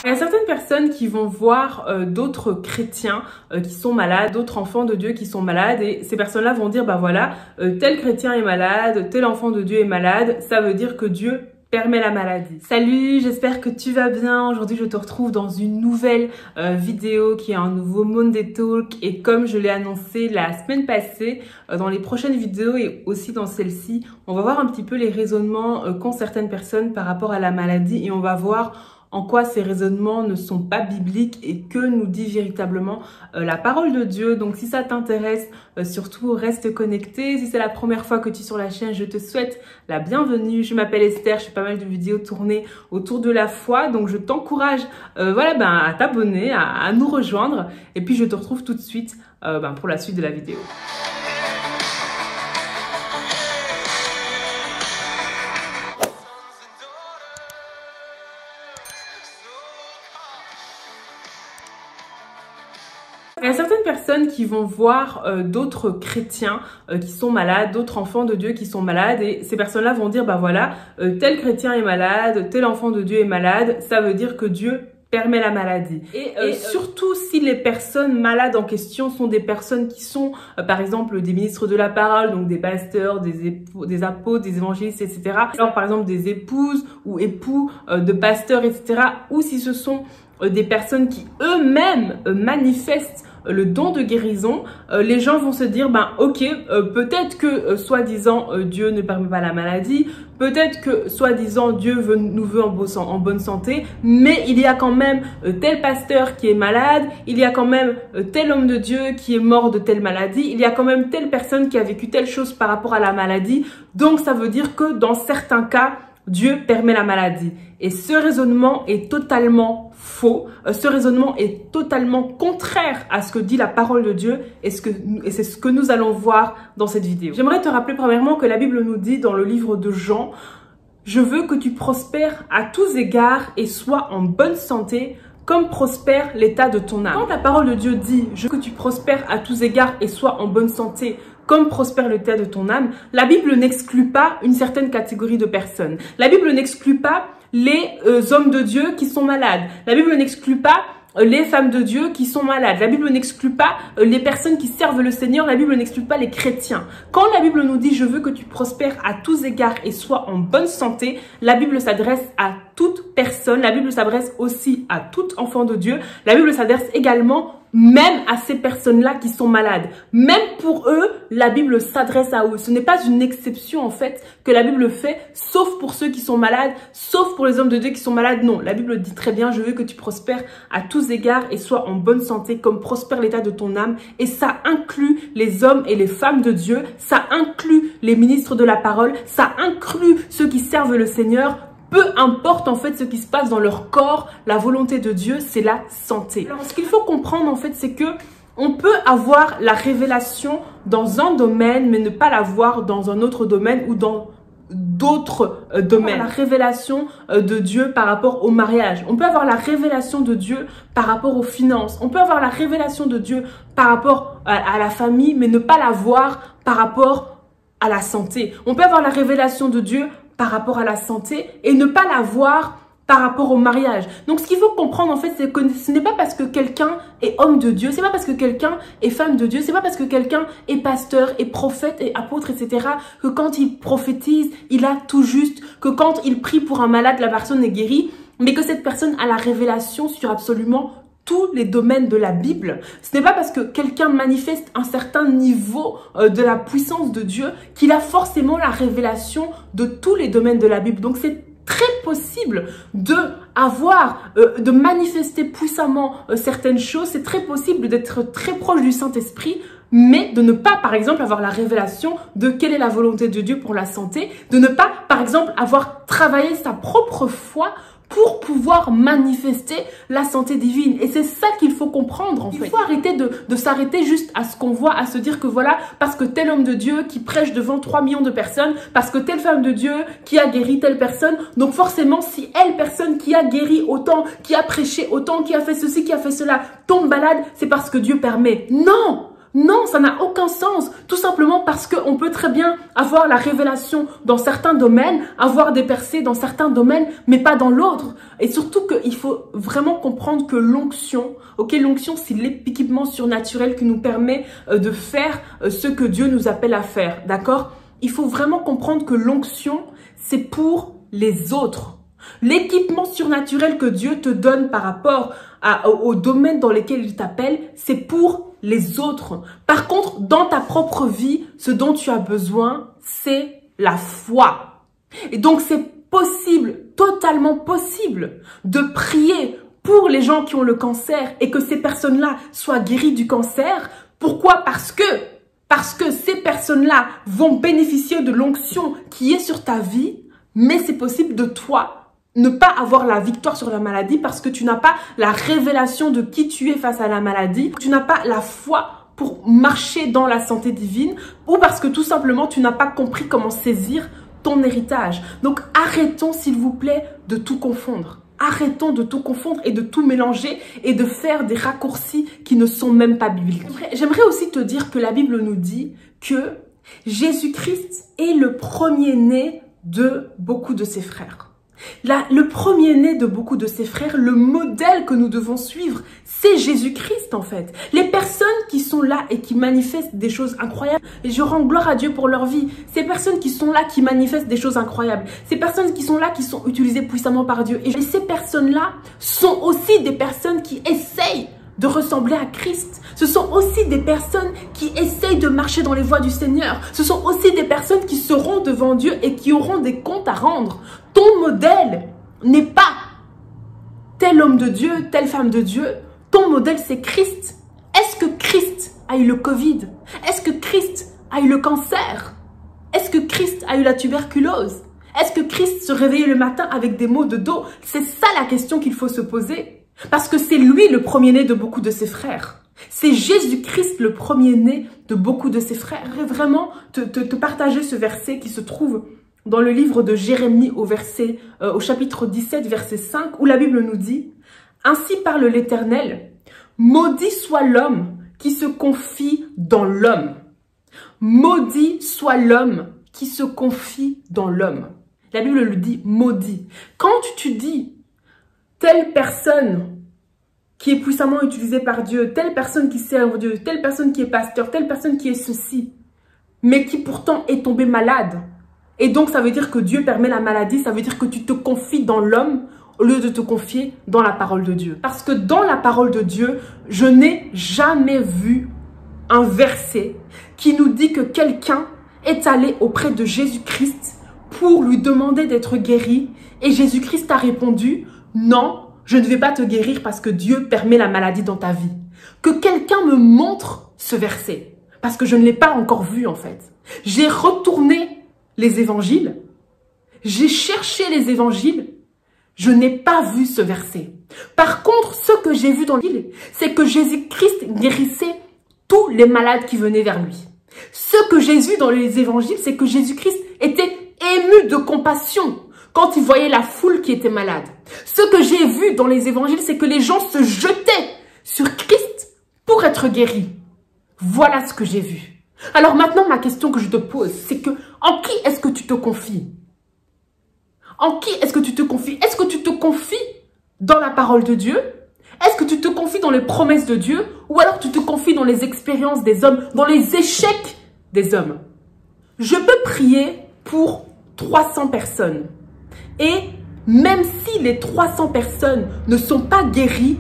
Il y a certaines personnes qui vont voir d'autres chrétiens qui sont malades, d'autres enfants de Dieu qui sont malades, et ces personnes-là vont dire, bah voilà, tel chrétien est malade, tel enfant de Dieu est malade, ça veut dire que Dieu permet la maladie. Salut, j'espère que tu vas bien. Aujourd'hui, je te retrouve dans une nouvelle vidéo qui est un nouveau Monday Talk, et comme je l'ai annoncé la semaine passée, dans les prochaines vidéos et aussi dans celle-ci, on va voir un petit peu les raisonnements qu'ont certaines personnes par rapport à la maladie, et on va voir en quoi ces raisonnements ne sont pas bibliques et que nous dit véritablement la parole de Dieu. Donc si ça t'intéresse, surtout reste connecté. Si c'est la première fois que tu es sur la chaîne, je te souhaite la bienvenue. Je m'appelle Esther, je fais pas mal de vidéos tournées autour de la foi, donc je t'encourage à t'abonner, à nous rejoindre, et puis je te retrouve tout de suite pour la suite de la vidéo. Il y a certaines personnes qui vont voir d'autres chrétiens qui sont malades, d'autres enfants de Dieu qui sont malades, et ces personnes-là vont dire, bah voilà, tel chrétien est malade, tel enfant de Dieu est malade, ça veut dire que Dieu permet la maladie. Et surtout si les personnes malades en question sont des personnes qui sont, par exemple, des ministres de la parole, donc des pasteurs, des apôtres, des évangélistes, etc. Alors, par exemple, des épouses ou époux de pasteurs, etc. Ou si ce sont des personnes qui eux-mêmes manifestent le don de guérison, les gens vont se dire, ok, peut-être que soi-disant Dieu ne permet pas la maladie, peut-être que soi-disant Dieu nous veut en bonne santé, mais il y a quand même tel pasteur qui est malade, il y a quand même tel homme de Dieu qui est mort de telle maladie, il y a quand même telle personne qui a vécu telle chose par rapport à la maladie, donc ça veut dire que dans certains cas, Dieu permet la maladie. Et ce raisonnement est totalement faux. Ce raisonnement est totalement contraire à ce que dit la parole de Dieu, et c'est ce que nous allons voir dans cette vidéo. J'aimerais te rappeler premièrement que la Bible nous dit dans le livre de Jean, « Je veux que tu prospères à tous égards et sois en bonne santé, comme prospère l'état de ton âme. » Quand la parole de Dieu dit « Je veux que tu prospères à tous égards et sois en bonne santé, comme prospère l'état de ton âme », la Bible n'exclut pas une certaine catégorie de personnes. La Bible n'exclut pas les hommes de Dieu qui sont malades. La Bible n'exclut pas les femmes de Dieu qui sont malades. La Bible n'exclut pas les personnes qui servent le Seigneur. La Bible n'exclut pas les chrétiens. Quand la Bible nous dit « Je veux que tu prospères à tous égards et sois en bonne santé », la Bible s'adresse à toute personne. La Bible s'adresse aussi à tout enfant de Dieu. La Bible s'adresse également même à ces personnes-là qui sont malades. Même pour eux, la Bible s'adresse à eux. Ce n'est pas une exception, en fait, que la Bible fait, sauf pour ceux qui sont malades, sauf pour les hommes de Dieu qui sont malades. Non, la Bible dit très bien, je veux que tu prospères à tous égards et sois en bonne santé, comme prospère l'état de ton âme. Et ça inclut les hommes et les femmes de Dieu, ça inclut les ministres de la parole, ça inclut ceux qui servent le Seigneur. Peu importe en fait ce qui se passe dans leur corps, la volonté de Dieu, c'est la santé. Alors ce qu'il faut comprendre en fait, c'est que on peut avoir la révélation dans un domaine, mais ne pas l'avoir dans un autre domaine ou dans d'autres domaines. La révélation de Dieu par rapport au mariage. On peut avoir la révélation de Dieu par rapport aux finances. On peut avoir la révélation de Dieu par rapport à la famille, mais ne pas l'avoir par rapport à la santé. On peut avoir la révélation de Dieu par rapport à la santé et ne pas l'avoir par rapport au mariage. Donc, ce qu'il faut comprendre, en fait, c'est que ce n'est pas parce que quelqu'un est homme de Dieu, c'est pas parce que quelqu'un est femme de Dieu, c'est pas parce que quelqu'un est pasteur, est prophète, et apôtre, etc., que quand il prophétise, il a tout juste, que quand il prie pour un malade, la personne est guérie, mais que cette personne a la révélation sur absolument tous les domaines de la Bible. Ce n'est pas parce que quelqu'un manifeste un certain niveau de la puissance de Dieu qu'il a forcément la révélation de tous les domaines de la Bible. Donc c'est très possible de manifester puissamment certaines choses. C'est très possible d'être très proche du Saint-Esprit, mais de ne pas, par exemple, avoir la révélation de quelle est la volonté de Dieu pour la santé, de ne pas, par exemple, avoir travaillé sa propre foi pour pouvoir manifester la santé divine. Et c'est ça qu'il faut comprendre, en fait. Il faut arrêter de s'arrêter juste à ce qu'on voit, à se dire que voilà, parce que tel homme de Dieu qui prêche devant 3 millions de personnes, parce que telle femme de Dieu qui a guéri telle personne, donc forcément, si elle, personne qui a guéri autant, qui a prêché autant, qui a fait ceci, qui a fait cela, tombe malade, c'est parce que Dieu permet. Non! Non, ça n'a aucun sens. Tout simplement parce qu'on peut très bien avoir la révélation dans certains domaines, avoir des percées dans certains domaines, mais pas dans l'autre. Et surtout qu'il faut vraiment comprendre que l'onction, l'onction c'est l'équipement surnaturel qui nous permet de faire ce que Dieu nous appelle à faire, d'accord? Il faut vraiment comprendre que l'onction, c'est pour les autres. L'équipement surnaturel que Dieu te donne par rapport au domaine dans lequel il t'appelle, c'est pour les autres. Par contre, dans ta propre vie, ce dont tu as besoin, c'est la foi. Et donc, c'est possible, totalement possible, de prier pour les gens qui ont le cancer et que ces personnes-là soient guéries du cancer. Pourquoi? Parce que ces personnes-là vont bénéficier de l'onction qui est sur ta vie, mais c'est possible de toi ne pas avoir la victoire sur la maladie parce que tu n'as pas la révélation de qui tu es face à la maladie, tu n'as pas la foi pour marcher dans la santé divine ou parce que tout simplement tu n'as pas compris comment saisir ton héritage. Donc arrêtons s'il vous plaît de tout confondre. Arrêtons de tout confondre et de tout mélanger et de faire des raccourcis qui ne sont même pas bibliques. J'aimerais aussi te dire que la Bible nous dit que Jésus-Christ est le premier-né de beaucoup de ses frères. Le premier-né de beaucoup de ses frères, le modèle que nous devons suivre, c'est Jésus-Christ en fait. Les personnes qui sont là et qui manifestent des choses incroyables, et je rends gloire à Dieu pour leur vie, ces personnes qui sont là qui manifestent des choses incroyables, ces personnes qui sont là qui sont utilisées puissamment par Dieu, et ces personnes-là sont aussi des personnes qui essayent de ressembler à Christ. Ce sont aussi des personnes qui essayent de marcher dans les voies du Seigneur. Ce sont aussi des personnes qui seront devant Dieu et qui auront des comptes à rendre. Ton modèle n'est pas tel homme de Dieu, telle femme de Dieu. Ton modèle, c'est Christ. Est-ce que Christ a eu le Covid? Est-ce que Christ a eu le cancer? Est-ce que Christ a eu la tuberculose? Est-ce que Christ se réveillait le matin avec des maux de dos? C'est ça la question qu'il faut se poser. Parce que c'est lui le premier-né de beaucoup de ses frères. C'est Jésus-Christ le premier-né de beaucoup de ses frères. Je voudrais vraiment te partager ce verset qui se trouve dans le livre de Jérémie au chapitre 17, verset 5, où la Bible nous dit « Ainsi parle l'Éternel, maudit soit l'homme qui se confie dans l'homme. Maudit soit l'homme qui se confie dans l'homme. » La Bible le dit « maudit ». Quand tu dis telle personne qui est puissamment utilisée par Dieu, telle personne qui sert Dieu, telle personne qui est pasteur, telle personne qui est ceci, mais qui pourtant est tombée malade. Et donc, ça veut dire que Dieu permet la maladie, ça veut dire que tu te confies dans l'homme au lieu de te confier dans la parole de Dieu. Parce que dans la parole de Dieu, je n'ai jamais vu un verset qui nous dit que quelqu'un est allé auprès de Jésus-Christ pour lui demander d'être guéri. Et Jésus-Christ a répondu « Non, je ne vais pas te guérir parce que Dieu permet la maladie dans ta vie. » Que quelqu'un me montre ce verset, parce que je ne l'ai pas encore vu en fait. J'ai retourné les évangiles, j'ai cherché les évangiles, je n'ai pas vu ce verset. Par contre, ce que j'ai vu dans l'Évangile, c'est que Jésus-Christ guérissait tous les malades qui venaient vers lui. Ce que j'ai vu dans les évangiles, c'est que Jésus-Christ était ému de compassion quand il voyait la foule qui était malade. Ce que j'ai vu dans les évangiles, c'est que les gens se jetaient sur Christ pour être guéris. Voilà ce que j'ai vu. Alors maintenant, ma question que je te pose, c'est que en qui est-ce que tu te confies? En qui est-ce que tu te confies? Est-ce que tu te confies dans la parole de Dieu? Est-ce que tu te confies dans les promesses de Dieu? Ou alors tu te confies dans les expériences des hommes, dans les échecs des hommes? Je peux prier pour 300 personnes. Et même si les 300 personnes ne sont pas guéries,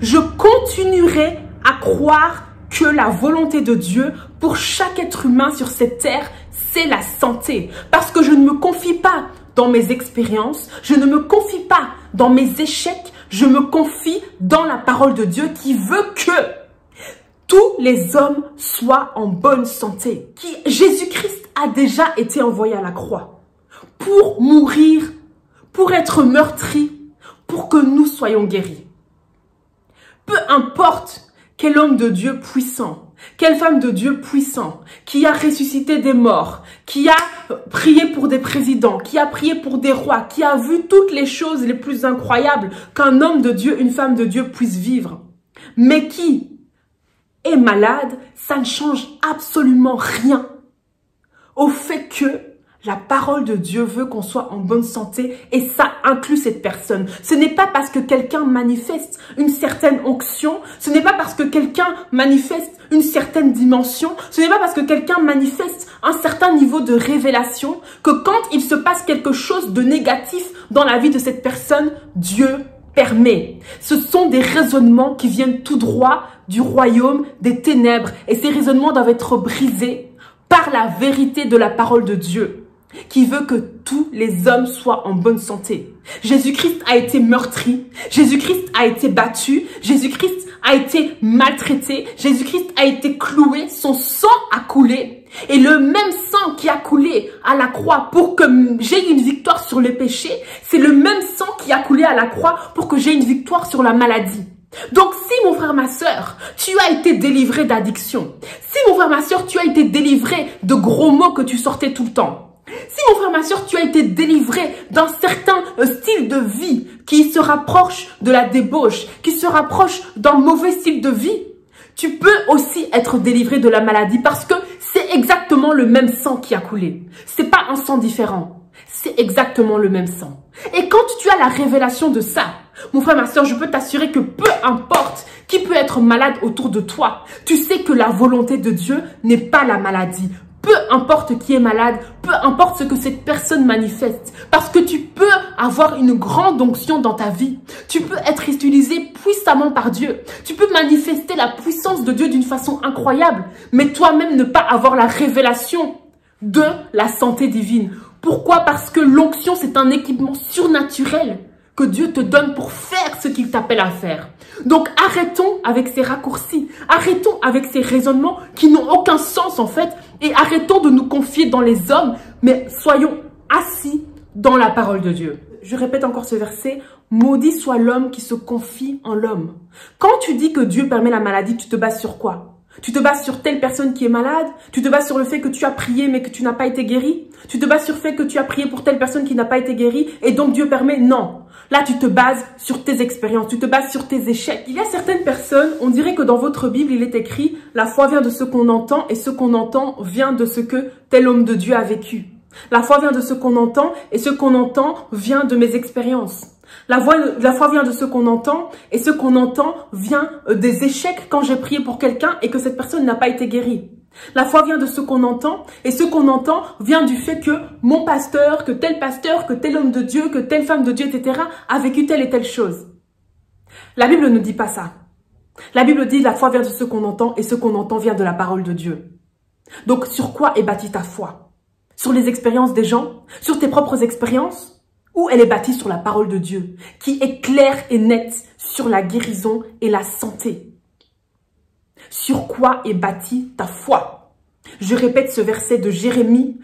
je continuerai à croire que la volonté de Dieu pour chaque être humain sur cette terre, c'est la santé. Parce que je ne me confie pas dans mes expériences, je ne me confie pas dans mes échecs, je me confie dans la parole de Dieu qui veut que tous les hommes soient en bonne santé. Jésus-Christ a déjà été envoyé à la croix pour mourir, pour être meurtri, pour que nous soyons guéris. Peu importe quel homme de Dieu puissant, quelle femme de Dieu puissant, qui a ressuscité des morts, qui a prié pour des présidents, qui a prié pour des rois, qui a vu toutes les choses les plus incroyables qu'un homme de Dieu, une femme de Dieu puisse vivre, mais qui est malade, ça ne change absolument rien au fait que la parole de Dieu veut qu'on soit en bonne santé et ça inclut cette personne. Ce n'est pas parce que quelqu'un manifeste une certaine onction, ce n'est pas parce que quelqu'un manifeste une certaine dimension, ce n'est pas parce que quelqu'un manifeste un certain niveau de révélation que quand il se passe quelque chose de négatif dans la vie de cette personne, Dieu permet. Ce sont des raisonnements qui viennent tout droit du royaume des ténèbres et ces raisonnements doivent être brisés par la vérité de la parole de Dieu, qui veut que tous les hommes soient en bonne santé. Jésus-Christ a été meurtri, Jésus-Christ a été battu, Jésus-Christ a été maltraité, Jésus-Christ a été cloué, son sang a coulé. Et le même sang qui a coulé à la croix pour que j'ai une victoire sur le péché, c'est le même sang qui a coulé à la croix pour que j'ai une victoire sur la maladie. Donc si mon frère, ma soeur, tu as été délivré d'addiction, si mon frère, ma soeur, tu as été délivré de gros mots que tu sortais tout le temps, si mon frère, ma soeur, tu as été délivré d'un certain style de vie qui se rapproche de la débauche, qui se rapproche d'un mauvais style de vie, tu peux aussi être délivré de la maladie parce que c'est exactement le même sang qui a coulé. C'est pas un sang différent, c'est exactement le même sang. Et quand tu as la révélation de ça, mon frère, ma soeur, je peux t'assurer que peu importe qui peut être malade autour de toi, tu sais que la volonté de Dieu n'est pas la maladie. Peu importe qui est malade, peu importe ce que cette personne manifeste, parce que tu peux avoir une grande onction dans ta vie. Tu peux être utilisé puissamment par Dieu. Tu peux manifester la puissance de Dieu d'une façon incroyable, mais toi-même ne pas avoir la révélation de la santé divine. Pourquoi? Parce que l'onction, c'est un équipement surnaturel que Dieu te donne pour faire ce qu'il t'appelle à faire. Donc arrêtons avec ces raccourcis, arrêtons avec ces raisonnements qui n'ont aucun sens en fait, et arrêtons de nous confier dans les hommes, mais soyons assis dans la parole de Dieu. Je répète encore ce verset, maudit soit l'homme qui se confie en l'homme. Quand tu dis que Dieu permet la maladie, tu te bases sur quoi? Tu te bases sur telle personne qui est malade? Tu te bases sur le fait que tu as prié mais que tu n'as pas été guéri? Tu te bases sur le fait que tu as prié pour telle personne qui n'a pas été guérie et donc Dieu permet? Non. Là, tu te bases sur tes expériences, tu te bases sur tes échecs. Il y a certaines personnes, on dirait que dans votre Bible, il est écrit « La foi vient de ce qu'on entend et ce qu'on entend vient de ce que tel homme de Dieu a vécu. » La foi vient de ce qu'on entend et ce qu'on entend vient de mes expériences. La foi vient de ce qu'on entend et ce qu'on entend vient des échecs quand j'ai prié pour quelqu'un et que cette personne n'a pas été guérie. La foi vient de ce qu'on entend et ce qu'on entend vient du fait que mon pasteur, que tel homme de Dieu, que telle femme de Dieu, etc. a vécu telle et telle chose. La Bible ne dit pas ça. La Bible dit la foi vient de ce qu'on entend et ce qu'on entend vient de la parole de Dieu. Donc sur quoi est bâtie ta foi? Sur les expériences des gens? Sur tes propres expériences? Ou elle est bâtie sur la parole de Dieu, qui est claire et nette sur la guérison et la santé? Sur quoi est bâtie ta foi? Je répète ce verset de Jérémie.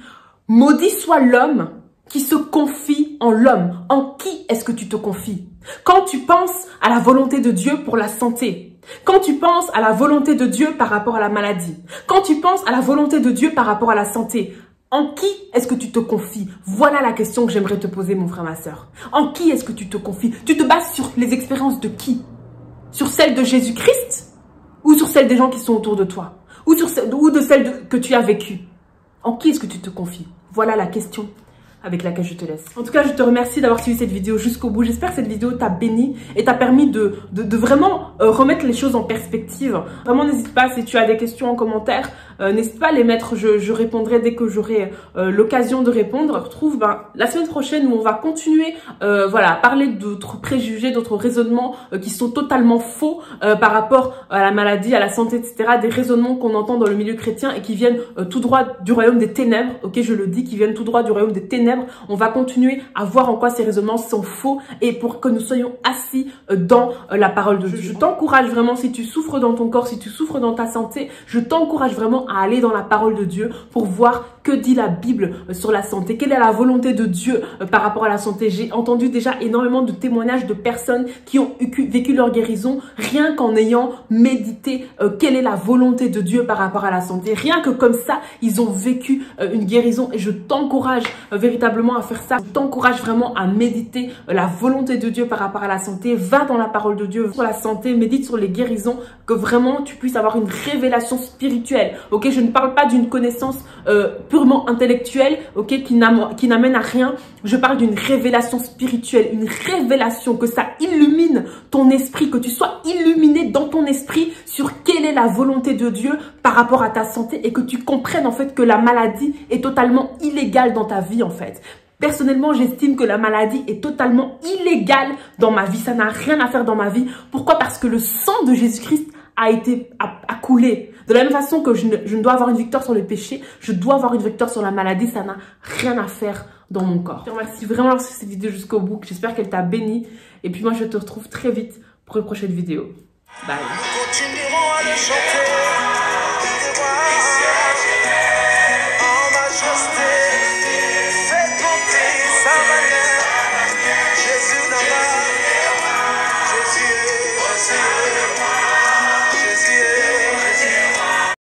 Maudit soit l'homme qui se confie en l'homme. En qui est-ce que tu te confies? Quand tu penses à la volonté de Dieu pour la santé, quand tu penses à la volonté de Dieu par rapport à la maladie, quand tu penses à la volonté de Dieu par rapport à la santé, en qui est-ce que tu te confies? Voilà la question que j'aimerais te poser, mon frère, ma soeur. En qui est-ce que tu te confies? Tu te bases sur les expériences de qui? Sur celles de Jésus-Christ? Ou sur celles des gens qui sont autour de toi? Ou de celles que tu as vécues? En qui est-ce que tu te confies? Voilà la question avec laquelle je te laisse. En tout cas, je te remercie d'avoir suivi cette vidéo jusqu'au bout. J'espère que cette vidéo t'a béni et t'a permis de vraiment remettre les choses en perspective. Vraiment, n'hésite pas, si tu as des questions en commentaire, n'hésite pas à les mettre. Je répondrai dès que j'aurai l'occasion de répondre. Retrouve la semaine prochaine où on va continuer voilà, à parler d'autres préjugés, d'autres raisonnements qui sont totalement faux par rapport à la maladie, à la santé, etc. Des raisonnements qu'on entend dans le milieu chrétien et qui viennent tout droit du royaume des ténèbres. Ok, je le dis, qui viennent tout droit du royaume des ténèbres. On va continuer à voir en quoi ces raisonnements sont faux et pour que nous soyons assis dans la parole de Dieu. Je t'encourage vraiment, si tu souffres dans ton corps, si tu souffres dans ta santé, je t'encourage vraiment à aller dans la parole de Dieu pour voir que dit la Bible sur la santé, quelle est la volonté de Dieu par rapport à la santé. J'ai entendu déjà énormément de témoignages de personnes qui ont vécu leur guérison rien qu'en ayant médité quelle est la volonté de Dieu par rapport à la santé. Rien que comme ça, ils ont vécu une guérison et je t'encourage véritablement véritablement à faire ça, je t'encourage vraiment à méditer la volonté de Dieu par rapport à la santé. Va dans la parole de Dieu sur la santé, médite sur les guérisons, que vraiment tu puisses avoir une révélation spirituelle. Ok, je ne parle pas d'une connaissance purement intellectuelle, ok, qui n'amène à rien. Je parle d'une révélation spirituelle, une révélation, que ça illumine ton esprit, que tu sois illuminé dans ton esprit sur quelle est la volonté de Dieu par rapport à ta santé et que tu comprennes en fait que la maladie est totalement illégale dans ta vie en fait. Personnellement, j'estime que la maladie est totalement illégale dans ma vie. Ça n'a rien à faire dans ma vie. Pourquoi? Parce que le sang de Jésus-Christ a coulé. De la même façon que je ne dois avoir une victoire sur le péché, je dois avoir une victoire sur la maladie. Ça n'a rien à faire dans mon corps. Je te remercie vraiment d'avoir suivi cette vidéo jusqu'au bout. J'espère qu'elle t'a béni. Et puis moi, je te retrouve très vite pour une prochaine vidéo. Bye. Nous continuerons à le chanter.